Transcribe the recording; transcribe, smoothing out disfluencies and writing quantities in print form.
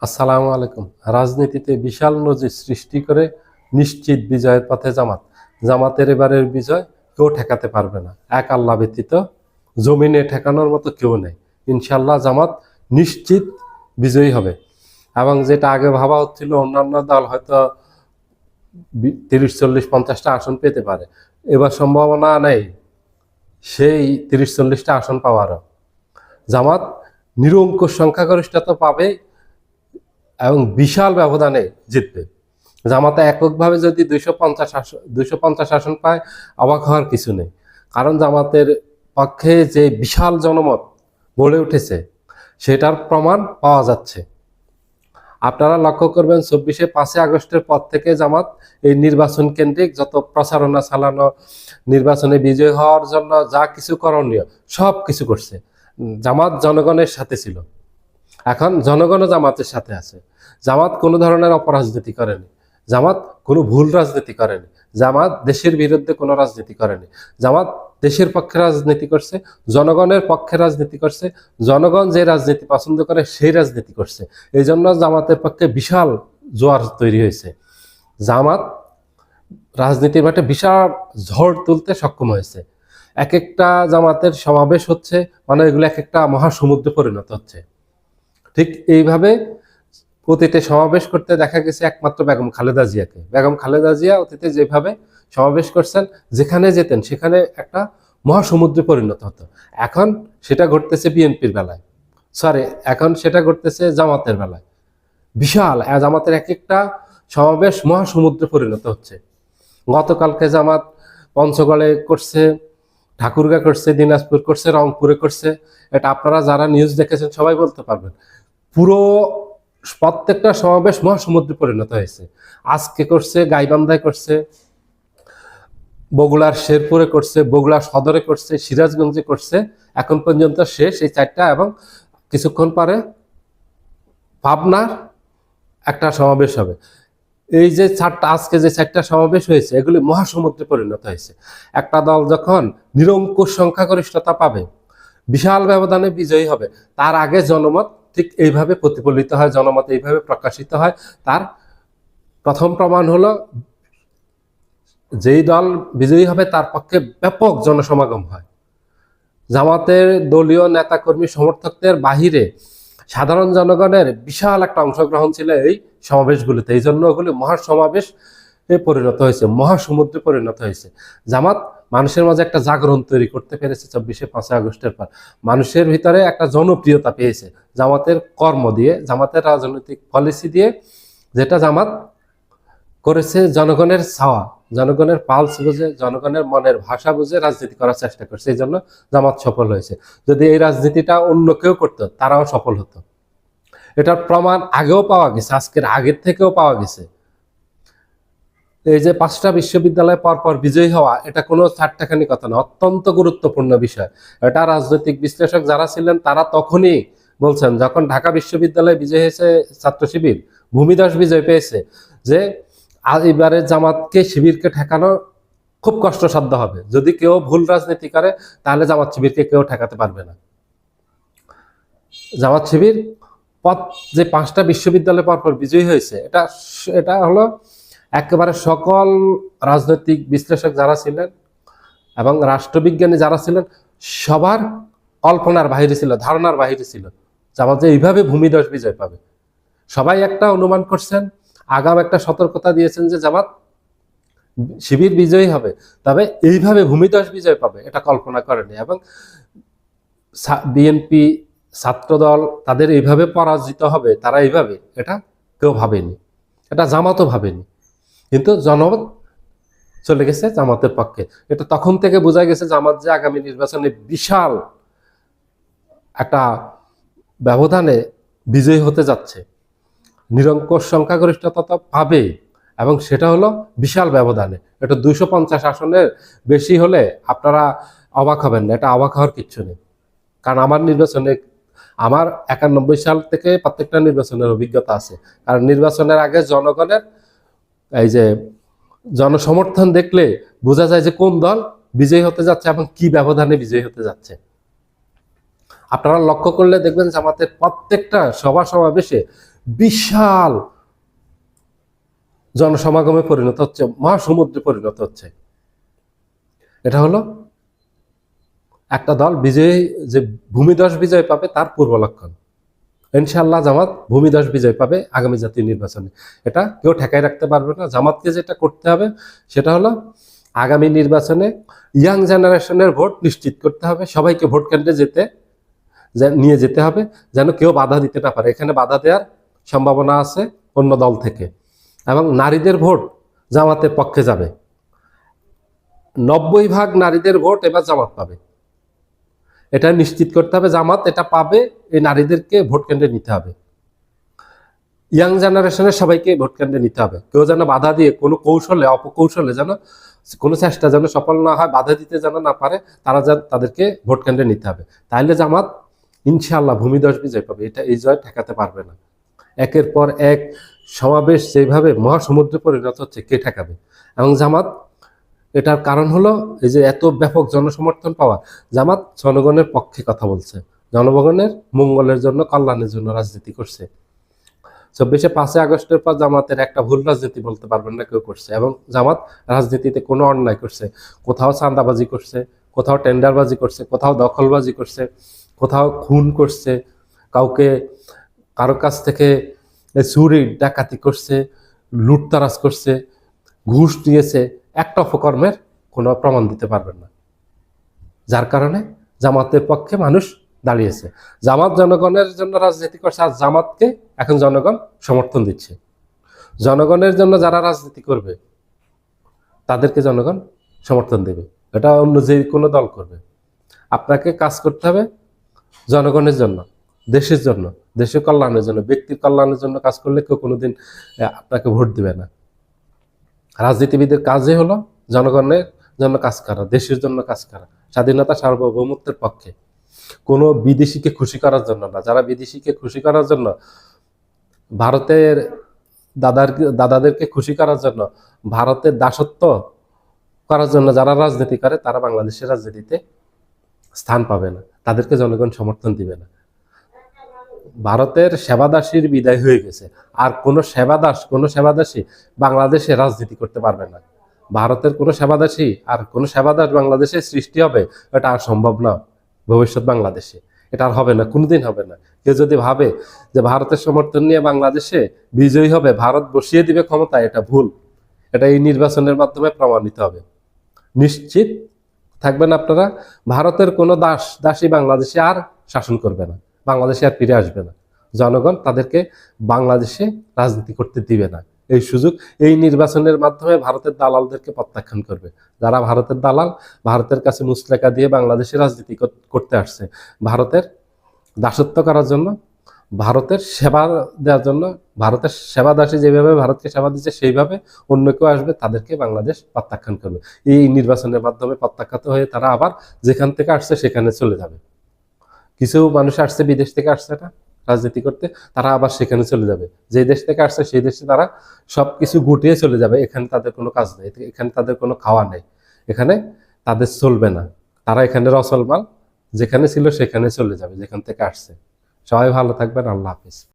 আসসালামু আলাইকুম। রাজনীতিতে বিশাল নজির সৃষ্টি করে নিশ্চিত বিজয়ের পথে জামাত। জামাতের এবারের বিজয় কেউ ঠেকাতে পারবে না, এক আল্লাহ ব্যতীত। জমিনে ঠেকানোর মতো কেউ নেই। ইনশাল্লাহ জামাত নিশ্চিত বিজয়ী হবে। এবং যেটা আগে ভাবা হচ্ছিল অন্যান্য দল হয়তো 30, 40, 50টা আসন পেতে পারে, এবার সম্ভাবনা নেই সেই 30, 40টা আসন পাওয়ারও। জামাত নিরঙ্কুশ সংখ্যাগরিষ্ঠতা পাবে এবং বিশাল ব্যবধানে জিতবে। জামাতে এককভাবে যদি 250 আসন পায়, অবাক হওয়ার কিছু নেই। কারণ জামাতের পক্ষে যে বিশাল জনমত গড়ে উঠেছে সেটার প্রমাণ পাওয়া যাচ্ছে। আপনারা লক্ষ্য করবেন 5ই আগস্টের পর থেকে জামাত এই নির্বাচন কেন্দ্রিক যত প্রচারণা চালানো, নির্বাচনে বিজয় হওয়ার জন্য যা কিছু করণীয় সব কিছু করছে। জামাত জনগণের সাথে ছিল, এখন জনগণও জামাতের সাথে আছে। জামাত কোনো ধরনের অপরাজনীতি করেনি, জামাত কোনো ভুল রাজনীতি করেনি, জামাত দেশের বিরুদ্ধে কোনো রাজনীতি করেনি। জামাত দেশের পক্ষে রাজনীতি করছে, জনগণের পক্ষে রাজনীতি করছে। জনগণ যে রাজনীতি পছন্দ করে সেই রাজনীতি করছে। এই জন্য জামাতের পক্ষে বিশাল জোয়ার তৈরি হয়েছে। জামাত রাজনীতির মাঠে বিশাল ঝড় তুলতে সক্ষম হয়েছে। এক একটা জামাতের সমাবেশ হচ্ছে, মানে এগুলো এক একটা মহাসমুদ্রে পরিণত হচ্ছে। ঠিক এইভাবে অতীতে সমাবেশ করতে দেখা গেছে একমাত্র বেগম খালেদা জিয়াকে। বেগম খালেদা জিয়া অতীতে যেভাবে সমাবেশ করছেন, যেখানে যেতেন সেখানে একটা মহাসমুদ্রে পরিণত হতো। এখন সেটা ঘটতেছে বিএনপির বেলায়, এখন সেটা ঘটতেছে জামাতের বেলায়। বিশাল জামাতের এক একটা সমাবেশ মহাসমুদ্রে পরিণত হচ্ছে। গতকালকে জামাত পঞ্চগড়ে করছে, ঠাকুরগাঁ করছে, দিনাজপুর করছে, রংপুরে করছে। এটা আপনারা যারা নিউজ দেখেছেন সবাই বলতে পারবেন। পুরো প্রত্যেকটা সমাবেশ মহাসমুদ্রে পরিণত হয়েছে। আজকে করছে গাইবান্ধায় করছে, বগুড়ার শেরপুরে করছে, বগুড়া সদরে করছে, সিরাজগঞ্জে করছে। এখন পর্যন্ত শেষ এই 4টা, এবং কিছুক্ষণ পরে পাবনার একটা সমাবেশ হবে। এই যে আজকে যে 4টা সমাবেশ হয়েছে, এগুলি মহাসমুদ্রে পরিণত হয়েছে। একটা দল যখন নিরঙ্কুশ সংখ্যাগরিষ্ঠতা পাবে, বিশাল ব্যবধানে বিজয়ী হবে, তার আগে জনমত ঠিক এইভাবে প্রতিফলিত হয়, জনমত এইভাবে প্রকাশিত হয়। তার প্রথম প্রমাণ হলো যেই দল বিজয়ী হবে তার পক্ষে ব্যাপক জনসমাগম হয়। জামাতের দলীয় নেতাকর্মী সমর্থকদের বাহিরে সাধারণ জনগণের বিশাল একটা অংশগ্রহণ ছিল এই সমাবেশগুলিতে। এই জন্য ওগুলি মহাসমাবেশ পরিণত হয়েছে, মহাসমুদ্রে পরিণত হয়েছে। জামাত মানুষের মাঝে একটা জাগরণ তৈরি করতে পেরেছে 5ই আগস্টের পর। মানুষের ভিতরে একটা জনপ্রিয়তা পেয়েছে জামাতের কর্ম দিয়ে, জামাতের রাজনৈতিক পলিসি দিয়ে। যেটা জামাত করেছে জনগণের ছাওয়া, জনগণের পালস বুঝে, জনগণের মনের ভাষা বুঝে রাজনীতি করার চেষ্টা করছে। এই জন্য জামাত সফল হয়েছে। যদি এই রাজনীতিটা অন্য কেউ করতো তারাও সফল হতো। এটার প্রমাণ আগেও পাওয়া গেছে, আজকের আগের থেকেও পাওয়া গেছে। এই যে 5টা বিশ্ববিদ্যালয় পরপর বিজয়ী হওয়া, এটা কোনো চারটাখানি কথা না, অত্যন্ত গুরুত্বপূর্ণ বিষয়। এটা রাজনৈতিক বিশ্লেষক যারা ছিলেন তারা তখনই বলছেন, যখন ঢাকা বিশ্ববিদ্যালয়ে বিজয় হয়েছে ছাত্র শিবির, ভূমিধস বিজয় পেয়েছে, যে এবারে জামাতকে শিবিরকে ঠেকানো খুব কষ্টসাধ্য হবে। যদি কেউ ভুল রাজনীতি করে তাহলে জামাত শিবিরকে কেউ ঠেকাতে পারবে না। জামাত শিবির যে 5টা বিশ্ববিদ্যালয় পরপর বিজয়ী হয়েছে, এটা হলো একেবারে সকল রাজনৈতিক বিশ্লেষক যারা ছিলেন এবং রাষ্ট্রবিজ্ঞানী যারা ছিলেন সবার কল্পনার বাহিরে ছিল, ধারণার বাহিরে ছিল জামাত যে এইভাবে ভূমিধস বিজয় পাবে। সবাই একটা অনুমান করছেন, আগাম একটা সতর্কতা দিয়েছেন যে জামাত শিবির বিজয়ী হবে, তবে এইভাবে ভূমিধস বিজয় পাবে এটা কল্পনা করেনি। এবং বিএনপি ছাত্রদল তাদের এইভাবে পরাজিত হবে, তারা এইভাবে, এটা কেউ ভাবেনি, এটা জামাতও ভাবেনি। কিন্তু জনমত চলে গেছে জামাতের পক্ষে। এটা তখন থেকে বোঝা গেছে জামাত যে আগামী নির্বাচনে বিশাল একটা ব্যবধানে বিজয়ী হতে যাচ্ছে, নিরঙ্কুশ সংখ্যাগরিষ্ঠতা তো পাবে, এবং সেটা হলো বিশাল ব্যবধানে। এটা 250 আসনের বেশি হলে আপনারা অবাক হবেন না, এটা অবাক হওয়ার কিচ্ছু নেই। কারণ আমার 91 সাল থেকে প্রত্যেকটা নির্বাচনের অভিজ্ঞতা আছে। কারণ নির্বাচনের আগে জনগণের এই যে জনসমর্থন দেখলে বোঝা যায় যে কোন দল বিজয়ী হতে যাচ্ছে এবং কি ব্যবধানে বিজয়ী হতে যাচ্ছে। আপনারা লক্ষ্য করলে দেখবেন জামাতের প্রত্যেকটা সভা সমাবেশে বিশাল জনসমাগমে পরিণত হচ্ছে, মহাসমুদ্রে পরিণত হচ্ছে। এটা হলো একটা দল বিজয়ী, যে ভূমিধস বিজয় পাবে তার পূর্ব লক্ষণ। ইনশাআল্লাহ জামাত ভূমিধস বিজয় পাবে আগামী জাতীয় নির্বাচনে। এটা কেউ ঠেকাই রাখতে পারবে না। জামাতকে যেটা করতে হবে সেটা হলো আগামী নির্বাচনে ইয়াং জেনারেশনের ভোট নিশ্চিত করতে হবে, সবাইকে ভোট কেন্দ্রে নিয়ে যেতে হবে, যেন কেউ বাধা দিতে না পারে। এখানে বাধা দেওয়ার সম্ভাবনা আছে অন্য দল থেকে। এবং নারীদের ভোট জামাতের পক্ষে যাবে, 90% নারীদের ভোট এবার জামাত পাবে। এটা নিশ্চিত করতে হবে, জামাত এটা পাবে, এই নারীদেরকে ভোট কেন্দ্রে নিতে হবে। ইয়াং জেনারেশনের সবাইকে ভোট কেন্দ্রে নিতে হবে। কেউ যেন বাধা দিয়ে কোনো কৌশলে অপকৌশলে যেন কোনো চেষ্টা যেন সফল না হয়, বাধা দিতে যেন না পারে, তাদেরকে ভোট কেন্দ্রে নিতে হবে। তাহলে জামাত ইনশাআল্লাহ ভূমিধস বিজয় পাবে। এই জয় ঠেকাতে পারবে না। একের পর এক সমাবেশ যেভাবে মহাসমুদ্রে পরিণত হচ্ছে, কে ঠেকাবে? এবং জামাত, এটার কারণ হলো এই যে এত ব্যাপক জনসমর্থন পাওয়া। জামাত জনগণের পক্ষে কথা বলছে, জনগণের মঙ্গলের জন্য, কল্যাণের জন্য রাজনীতি করছে। 5ই আগস্টের পর জামাতের একটা ভুল রাজনীতি বলতে পারবেন না কেউ করছে। এবং জামাত রাজনীতিতে কোনো অন্যায় করছে, কোথাও চাঁদাবাজি করছে, কোথাও টেন্ডারবাজি করছে, কোথাও দখলবাজি করছে, কোথাও খুন করছে, কারো কাছ থেকে চুরি ডাকাতি করছে, লুটতারাজ করছে, ঘুষ দিয়েছে। একটা অপকর্মের কোনো প্রমাণ দিতে পারবেন না। যার কারণে জামাতের পক্ষে মানুষ দাঁড়িয়েছে। জামাত জনগণের জন্য রাজনীতি করছে, আর জামাতকে এখন জনগণ সমর্থন দিচ্ছে। জনগণের জন্য যারা রাজনীতি করবে তাদেরকে জনগণ সমর্থন দেবে। এটা অন্য যে কোনো দল করবে। আপনাকে কাজ করতে হবে জনগণের জন্য, দেশের জন্য, দেশের কল্যাণের জন্য। ব্যক্তির কল্যাণের জন্য কাজ করলে কেউ কোনোদিন আপনাকে ভোট দিবে না। রাজনীতিবিদের কাজই হলো জনগণের জন্য কাজ করা, দেশের জন্য কাজ করা, স্বাধীনতা সার্বভৌমত্বের পক্ষে। কোনো বিদেশিকে খুশি করার জন্য না। যারা বিদেশিকে খুশি করার জন্য, ভারতের দাদাদেরকে খুশি করার জন্য, ভারতের দাসত্ব করার জন্য যারা রাজনীতি করে, তারা বাংলাদেশের রাজনীতিতে স্থান পাবে না, তাদেরকে জনগণ সমর্থন দিবে না। ভারতের সেবাদাসীর বিদায় হয়ে গেছে। আর কোনো সেবাদাসী বাংলাদেশে রাজনীতি করতে পারবে না। ভারতের কোনো সেবাদাসী আর কোনো সেবাদাস বাংলাদেশে সৃষ্টি হবে, এটা আর সম্ভব না ভবিষ্যৎ বাংলাদেশে। এটা আর হবে না, কোনোদিন হবে না। কেউ যদি ভাবে যে ভারতের সমর্থন নিয়ে বাংলাদেশে বিজয়ী হবে, ভারত বসিয়ে দিবে ক্ষমতা, এটা ভুল। এটা এই নির্বাচনের মাধ্যমে প্রমাণিত হবে। নিশ্চিত থাকবেন আপনারা, ভারতের কোনো দাসী বাংলাদেশে আর শাসন করবে না, বাংলাদেশে আর ফিরে আসবে না। জনগণ তাদেরকে বাংলাদেশে রাজনীতি করতে দিবে না। এই সুযোগ এই নির্বাচনের মাধ্যমে ভারতের দালালদেরকে প্রত্যাখ্যান করবে। যারা ভারতের দালাল, ভারতের কাছে মুচলেকা দিয়ে বাংলাদেশে রাজনীতি করতে আসছে, ভারতের দাসত্ব করার জন্য, ভারতের সেবা দেওয়ার জন্য, ভারতের সেবাদাসী যেভাবে ভারতকে সেবা দিচ্ছে সেইভাবে অন্য কেউ আসবে, তাদেরকে বাংলাদেশ প্রত্যাখ্যান করবে। এই নির্বাচনের মাধ্যমে প্রত্যাখ্যাত হয়ে তারা আবার যেখান থেকে আসছে সেখানে চলে যাবে। কিছু মানুষ আসছে বিদেশ থেকে, আসছে না রাজনীতি করতে, তারা আবার সেখানে চলে যাবে। যে দেশ থেকে আসছে সেই দেশে তারা সবকিছু গুটিয়ে চলে যাবে। এখানে তাদের কোনো কাজ নেই, এখানে তাদের কোনো খাওয়া নেই, এখানে তাদের চলবে না। তারা এখানে রসলমাল যেখানে ছিল সেখানে চলে যাবে, যেখান থেকে আসছে। সবাই ভালো থাকবেন। আল্লাহ হাফিজ।